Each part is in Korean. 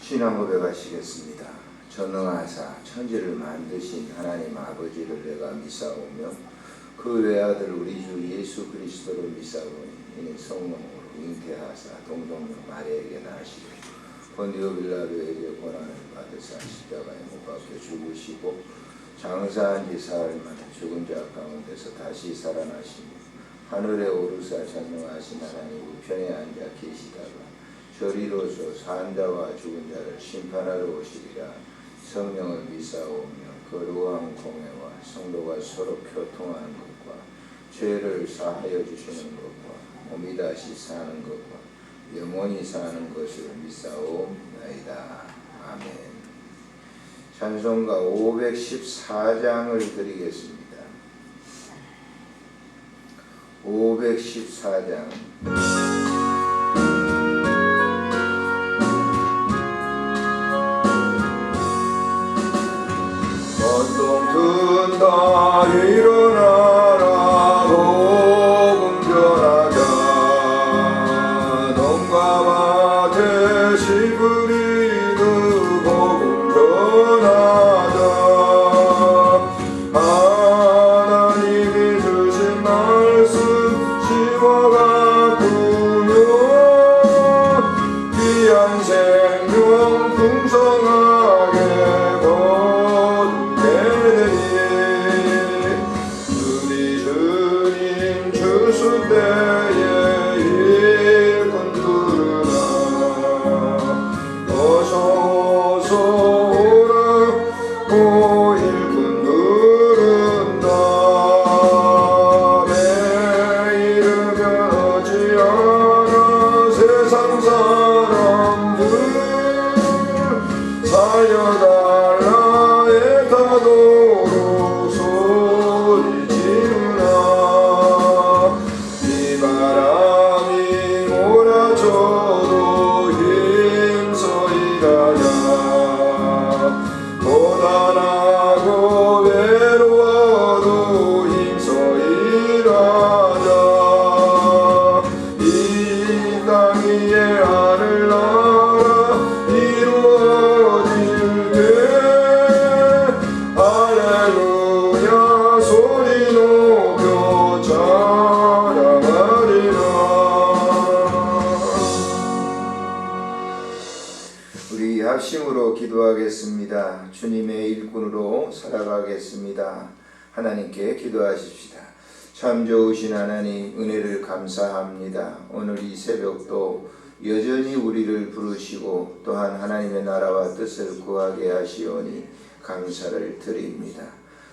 신앙 고백하시겠습니다. 전능하사 천지를 만드신 하나님 아버지를 내가 믿사오며 그 외아들 우리 주 예수 그리스도를 믿사오니 이는 성령으로 잉태하사 동정녀 마리아에게 나시고 본디오 빌라도에게 고난을 받으사 십자가에 못 박혀 죽으시고 장사한 지 사흘 만에 죽은 자 가운데서 다시 살아나시며 하늘에 오르사 전능하신 하나님 우편에 앉아 계시다가 저리로서 산 자와 죽은 자를 심판하러 오시리라. 성령을 믿사오며 거룩한 공회와 성도가 서로 교통하는 것과 죄를 사하여 주시는 것과 몸이 다시 사는 것과 영원히 사는 것을 믿사옵나이다. 아멘. 찬송가 514장을 드리겠습니다. 514장. 든다 일어나라 복음 전하자 농가 밭에 씨 뿌리고 복음 전하자 하나님이 주신 말씀 심어가꾸며 귀한 생명 풍성하게 합심으로 기도하겠습니다. 주님의 일꾼으로 살아가겠습니다. 하나님께 기도하십시다. 참 좋으신 하나님, 은혜를 감사합니다. 오늘 이 새벽도 여전히 우리를 부르시고 또한 하나님의 나라와 뜻을 구하게 하시오니 감사를 드립니다.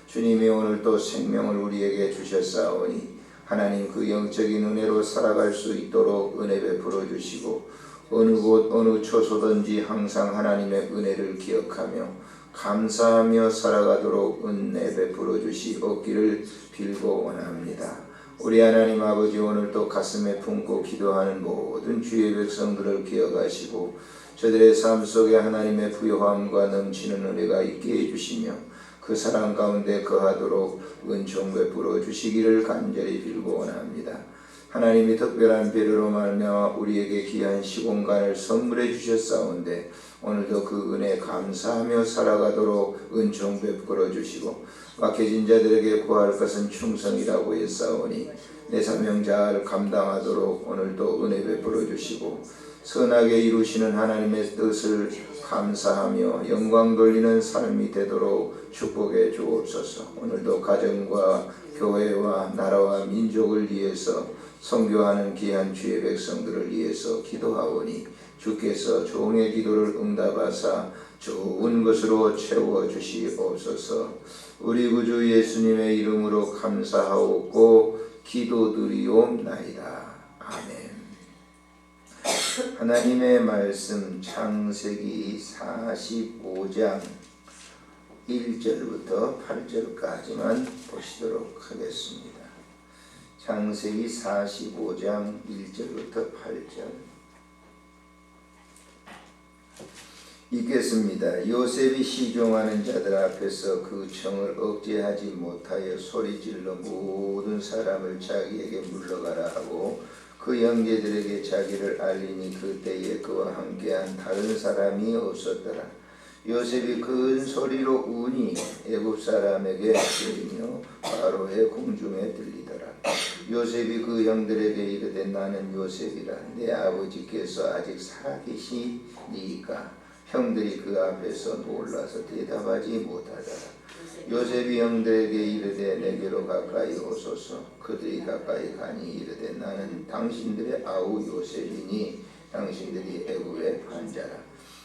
주님이 오늘 또 생명을 우리에게 주셨사오니 하나님 그 영적인 은혜로 살아갈 수 있도록 은혜 베풀어 주시고 어느 곳 어느 처소든지 항상 하나님의 은혜를 기억하며 감사하며 살아가도록 은혜 베풀어 주시옵기를 빌고 원합니다. 우리 하나님 아버지, 오늘도 가슴에 품고 기도하는 모든 주의 백성들을 기억하시고 저들의 삶 속에 하나님의 부요함과 넘치는 은혜가 있게 해주시며 그 사랑 가운데 거하도록 은총 베풀어 주시기를 간절히 빌고 원합니다. 하나님이 특별한 배려로 말미암아 우리에게 귀한 시공간을 선물해 주셨사온데 오늘도 그 은혜 감사하며 살아가도록 은총 베풀어 주시고 막혀진 자들에게 구할 것은 충성이라고 했사오니 내 사명 잘 감당하도록 오늘도 은혜 베풀어 주시고 선하게 이루시는 하나님의 뜻을 감사하며 영광 돌리는 삶이 되도록 축복해 주옵소서. 오늘도 가정과 교회와 나라와 민족을 위해서 선교하는 귀한 주의 백성들을 위해서 기도하오니 주께서 종의 기도를 응답하사 좋은 것으로 채워주시옵소서. 우리 구주 예수님의 이름으로 감사하옵고 기도드리옵나이다. 아멘. 하나님의 말씀 창세기 45장 1절부터 8절까지만 보시도록 하겠습니다. 창세기 45장 1절부터 8절 읽겠습니다. 요셉이 시종하는 자들 앞에서 그 청을 억제하지 못하여 소리질러 모든 사람을 자기에게 물러가라 하고 그 형제들에게 자기를 알리니 그때에 그와 함께한 다른 사람이 없었더라. 요셉이 큰 소리로 우니 애굽 사람에게 들리며 바로의 궁중에 들리더라. 요셉이 그 형들에게 이르되 나는 요셉이라. 내 아버지께서 아직 살아계시니까. 형들이 그 앞에서 놀라서 대답하지 못하더라. 요셉이 형들에게 이르되 내게로 가까이 오소서. 그들이 가까이 가니 이르되 나는 당신들의 아우 요셉이니 당신들이 애굽의 반자라.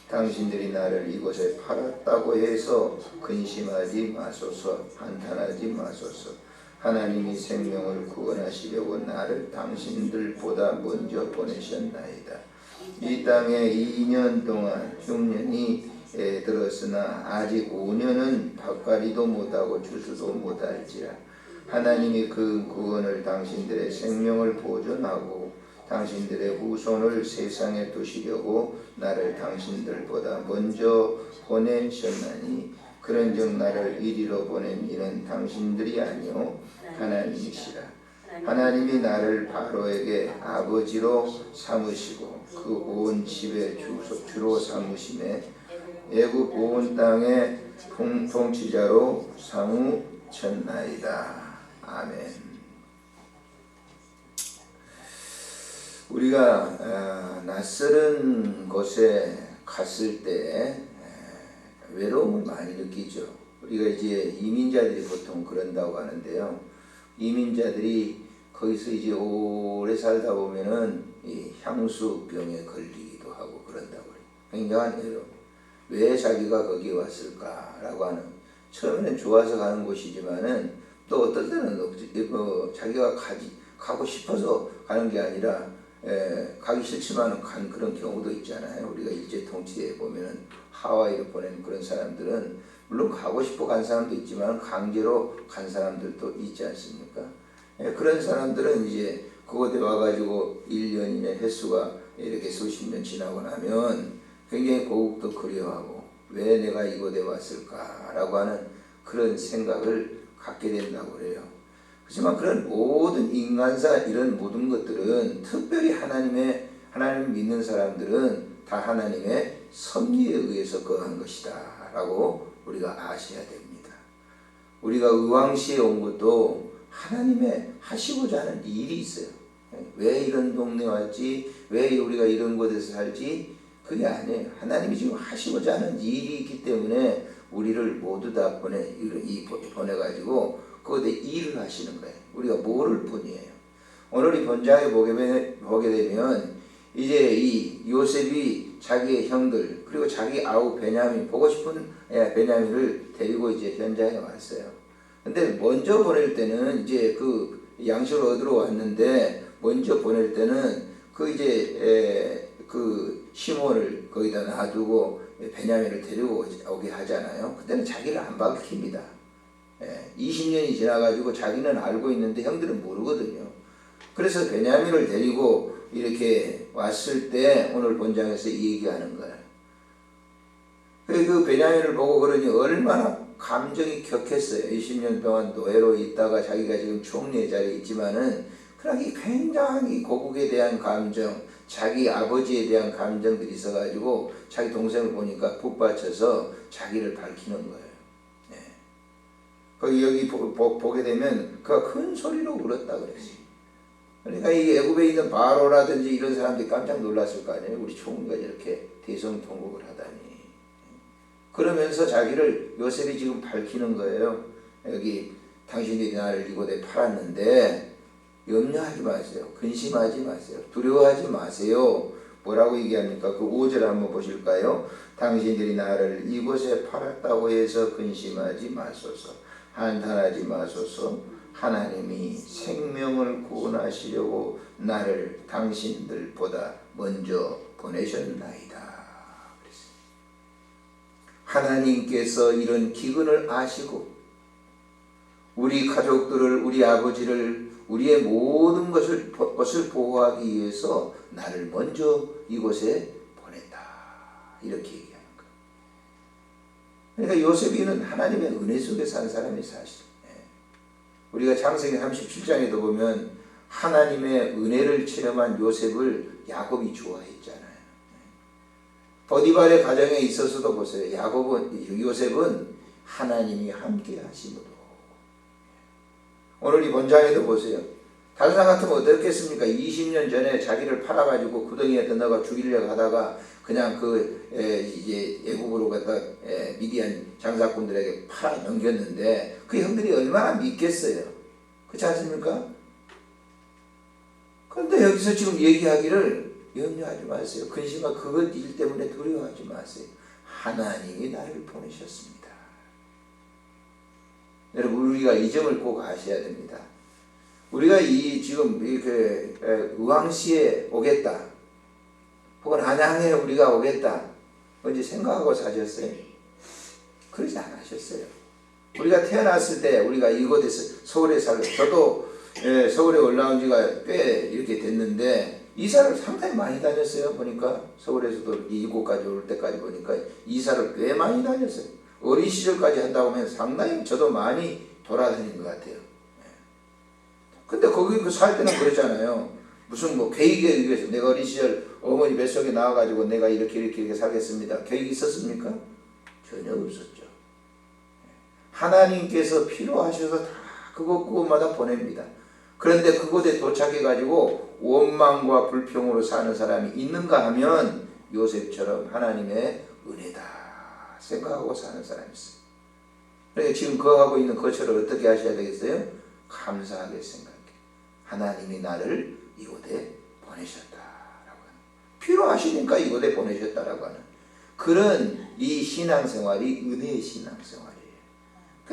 당신들이 나를 이곳에 팔았다고 해서 근심하지 마소서. 한탄하지 마소서. 하나님이 생명을 구원하시려고 나를 당신들보다 먼저 보내셨나이다. 이 땅에 2년 동안 흉년이 들었으나 아직 5년은 밭갈이도 못하고 추수도 못할지라. 하나님이 그 구원을 당신들의 생명을 보존하고 당신들의 후손을 세상에 두시려고 나를 당신들보다 먼저 보내셨나니 그런즉 나를 이리로 보낸 이는 당신들이 아니요 하나님이시라. 하나님이 나를 바로에게 아버지로 삼으시고 그 온 집의 주로 삼으심에 애굽 온 땅의 통치자로 삼으셨나이다. 아멘. 우리가 낯설은 곳에 갔을 때 외로움을 많이 느끼죠. 우리가 이제 이민자들이 보통 그런다고 하는데요. 이민자들이 거기서 이제 오래 살다 보면은 이 향수병에 걸리기도 하고 그런다고 해요. 굉장한 외로움. 왜 자기가 거기에 왔을까라고 하는, 처음에는 좋아서 가는 곳이지만은 또 어떨 때는 자기가 가고 싶어서 가는 게 아니라 가기 싫지만 간 그런 경우도 있잖아요. 우리가 일제 통치에 보면은 하와이로 보낸 그런 사람들은 물론 가고 싶어 간 사람도 있지만 강제로 간 사람들도 있지 않습니까? 그런 사람들은 이제 그곳에 와가지고 1년이나 횟수가 이렇게 수십 년 지나고 나면 굉장히 고국도 그리워하고 왜 내가 이곳에 왔을까라고 하는 그런 생각을 갖게 된다고 그래요. 하지만 그런 모든 인간사 이런 모든 것들은 특별히 하나님을 믿는 사람들은 다 하나님의 섭리에 의해서 거한 것이다 라고 우리가 아셔야 됩니다. 우리가 의왕시에 온 것도 하나님의 하시고자 하는 일이 있어요. 왜 이런 동네에 왔지? 왜 우리가 이런 곳에서 살지? 그게 아니에요. 하나님이 지금 하시고자 하는 일이 있기 때문에 우리를 모두 다 보내가지고 그곳에 일을 하시는 거예요. 우리가 모를 뿐이에요. 오늘 이 본장에 보게 되면 이제 이 요셉이 자기의 형들 그리고 자기 아우 베냐민 보고 싶은 베냐민을 데리고 이제 현장에 왔어요. 근데 먼저 보낼 때는 이제 그 양식을 얻으러 왔는데 먼저 보낼 때는 그 이제 그 시몬을 거기다 놔두고 베냐민을 데리고 오게 하잖아요. 그때는 자기를 안 밝힙니다. 20년이 지나가지고 자기는 알고 있는데 형들은 모르거든요. 그래서 베냐민을 데리고 이렇게 왔을 때 오늘 본장에서 이 얘기하는 거예요. 그 베냐민을 보고 그러니 얼마나 감정이 격했어요. 20년 동안 노예로 있다가 자기가 지금 총리의 자리에 있지만은 그러기 굉장히 고국에 대한 감정, 자기 아버지에 대한 감정들이 있어가지고 자기 동생을 보니까 북받쳐서 자기를 밝히는 거예요. 거기 여기 보게 되면 그가 큰 소리로 울었다 그랬어요. 그러니까 이 애굽에 있는 바로라든지 이런 사람들이 깜짝 놀랐을 거 아니에요. 우리 총리가 이렇게 대성통곡을 하다니. 그러면서 자기를 요셉이 지금 밝히는 거예요. 여기 당신들이 나를 이곳에 팔았는데 염려하지 마세요. 근심하지 마세요. 두려워하지 마세요. 뭐라고 얘기합니까? 그 5절 한번 보실까요? 당신들이 나를 이곳에 팔았다고 해서 근심하지 마소서. 한탄하지 마소서. 하나님이 생명을 구원하시려고 나를 당신들보다 먼저 보내셨나이다. 하나님께서 이런 기근을 아시고 우리 가족들을, 우리 아버지를, 우리의 모든 것을 보호하기 위해서 나를 먼저 이곳에 보냈다. 이렇게 얘기하는 거예요. 그러니까 요셉이는 하나님의 은혜 속에 산 사람이 사실. 우리가 창세기 37장에도 보면 하나님의 은혜를 체험한 요셉을 야곱이 좋아했잖아요. 보디발의 가정에 있어서도 보세요. 요셉은 하나님이 함께 하심으로. 오늘 이 본장에도 보세요. 다른 사람 같으면 어떻겠습니까? 20년 전에 자기를 팔아가지고 구덩이에 넣어가 죽이려고 하다가 그냥 이제 애국으로 갖다 미디안 장사꾼들에게 팔아 넘겼는데 그 형들이 얼마나 믿겠어요? 그렇지 않습니까? 그런데 여기서 지금 얘기하기를 염려하지 마세요. 근심과 그것 일 때문에 두려워하지 마세요. 하나님이 나를 보내셨습니다. 여러분, 우리가 이 점을 꼭 아셔야 됩니다. 우리가 지금 의왕시에 오겠다, 혹은 안양에 우리가 오겠다, 언제 생각하고 사셨어요? 그러지 않으셨어요. 우리가 태어났을 때 우리가 이곳에서 서울에 저도 서울에 올라온 지가 꽤 이렇게 됐는데 이사를 상당히 많이 다녔어요. 보니까 서울에서도 이곳까지 올 때까지 보니까 이사를 꽤 많이 다녔어요. 어린 시절까지 한다고 하면 상당히 저도 많이 돌아다닌 것 같아요. 근데 거기 살 때는 그랬잖아요. 무슨 계획에 의해서 내가 어린 시절 어머니 뱃속에 나와가지고 내가 이렇게 살겠습니다. 계획이 있었습니까? 전혀 없었죠. 하나님께서 필요하셔서 다 그곳마다 보냅니다. 그런데 그곳에 도착해가지고 원망과 불평으로 사는 사람이 있는가 하면 요셉처럼 하나님의 은혜다 생각하고 사는 사람이 있어요. 그러니까 지금 거하고 있는 거처를 어떻게 하셔야 되겠어요? 감사하게 생각해. 하나님이 나를 이곳에 보내셨다라고 하는, 필요하시니까 이곳에 보내셨다라고 하는 그런 이 신앙생활이 은혜의 신앙생활이에요.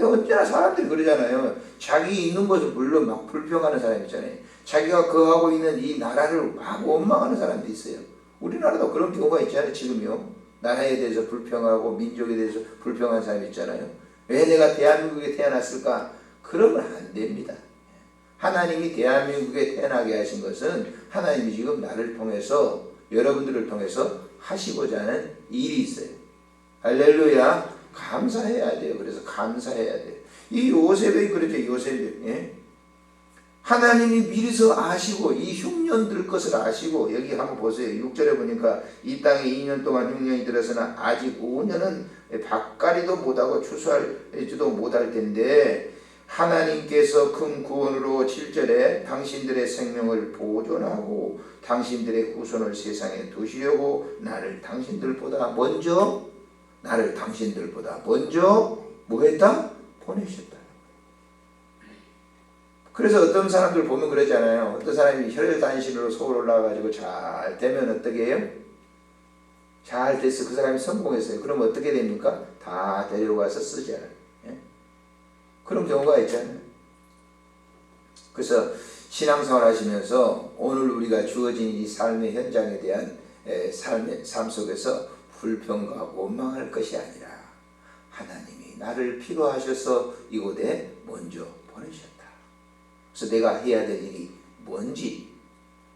언제나 사람들이 그러잖아요. 자기 있는 것을 물론 막 불평하는 사람이 있잖아요. 자기가 거하고 있는 이 나라를 막 원망하는 사람도 있어요. 우리나라도 그런 경우가 있잖아요. 지금요. 나라에 대해서 불평하고 민족에 대해서 불평하는 사람이 있잖아요. 왜 내가 대한민국에 태어났을까? 그러면 안 됩니다. 하나님이 대한민국에 태어나게 하신 것은 하나님이 지금 나를 통해서, 여러분들을 통해서 하시고자 하는 일이 있어요. 할렐루야. 감사해야 돼요. 그래서 감사해야 돼요. 이 요셉이 그렇게 요셉이 하나님이 미리서 아시고 이 흉년들 것을 아시고, 여기 한번 보세요. 6절에 보니까 이 땅에 2년 동안 흉년이 들어서나 아직 5년은 밭가리도 못하고 추수할지도 못할 텐데 하나님께서 큰 구원으로 7절에 당신들의 생명을 보존하고 당신들의 후손을 세상에 두시려고 나를 당신들보다 먼저 뭐했다? 보내셨다. 그래서 어떤 사람들 보면 그러잖아요. 어떤 사람이 혈혈단신으로 서울 올라와가지고 잘 되면 어떻게 해요? 잘 됐어. 그 사람이 성공했어요. 그럼 어떻게 됩니까? 다 데려가서 쓰잖아요. 그런 경우가 있잖아요. 그래서 신앙생활 하시면서 오늘 우리가 주어진 이 삶의 현장에 대한 삶 속에서 불평과 원망할 것이 아니라 하나님이 나를 필요하셔서 이곳에 먼저 보내셨다. 그래서 내가 해야 될 일이 뭔지,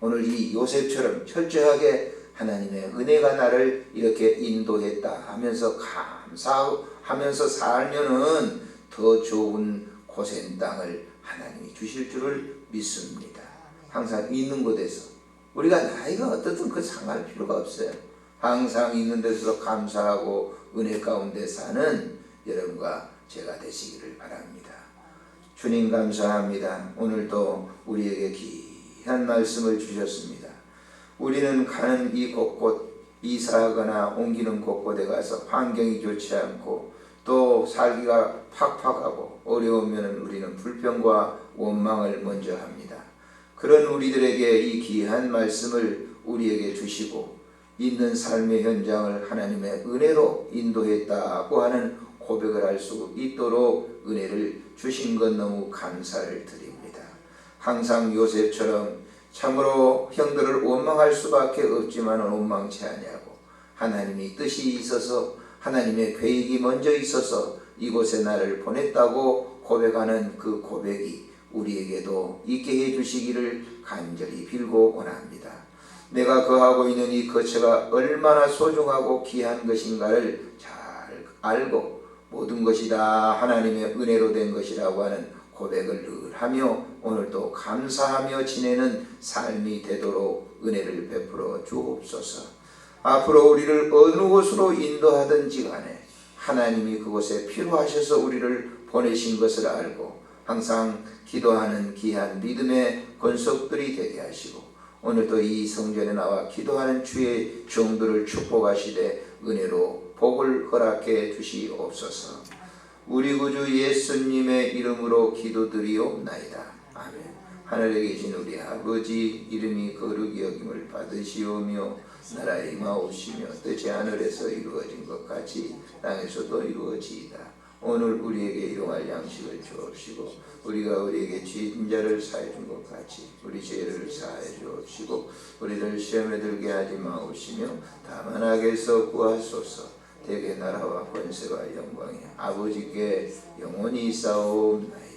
오늘 이 요셉처럼 철저하게 하나님의 은혜가 나를 이렇게 인도했다 하면서 감사하면서 살면은 더 좋은 고센 땅을 하나님이 주실 줄을 믿습니다. 항상 있는 곳에서 우리가 나이가 어떻든 그 상할 필요가 없어요. 항상 있는 데서 감사하고 은혜 가운데 사는 여러분과 제가 되시기를 바랍니다. 주님 감사합니다. 오늘도 우리에게 귀한 말씀을 주셨습니다. 우리는 가는 이 곳곳, 이사하거나 옮기는 곳곳에 가서 환경이 좋지 않고 또 살기가 팍팍하고 어려우면 우리는 불평과 원망을 먼저 합니다. 그런 우리들에게 이 귀한 말씀을 우리에게 주시고 있는 삶의 현장을 하나님의 은혜로 인도했다고 하는 고백을 할 수 있도록 은혜를 주신 것 너무 감사를 드립니다. 항상 요셉처럼 참으로 형들을 원망할 수밖에 없지만 원망치 아니하고 하나님이 뜻이 있어서 하나님의 계획이 먼저 있어서 이곳에 나를 보냈다고 고백하는 그 고백이 우리에게도 있게 해주시기를 간절히 빌고 원합니다. 내가 거하고 있는 이 거처가 얼마나 소중하고 귀한 것인가를 잘 알고 모든 것이 다 하나님의 은혜로 된 것이라고 하는 고백을 늘 하며 오늘도 감사하며 지내는 삶이 되도록 은혜를 베풀어 주옵소서. 앞으로 우리를 어느 곳으로 인도하든지 간에 하나님이 그곳에 필요하셔서 우리를 보내신 것을 알고 항상 기도하는 귀한 믿음의 권속들이 되게 하시고 오늘도 이 성전에 나와 기도하는 주의 종들을 축복하시되 은혜로 복을 허락해 주시옵소서. 우리 구주 예수님의 이름으로 기도드리옵나이다. 아멘. 하늘에 계신 우리 아버지, 이름이 거룩히 여김을 받으시오며 나라에 임하옵시며 뜻이 하늘에서 이루어진 것 같이 땅에서도 이루어지이다. 오늘 우리에게 일용할 양식을 주옵시고 우리가 우리에게 죄진 자를 사해 준 것 같이 우리 죄를 사해 주옵시고 우리를 시험에 들게 하지 마옵시며 다만 악에서 구하소서. 대개 나라와 권세와 영광이 아버지께 영원히 있사옵나이다.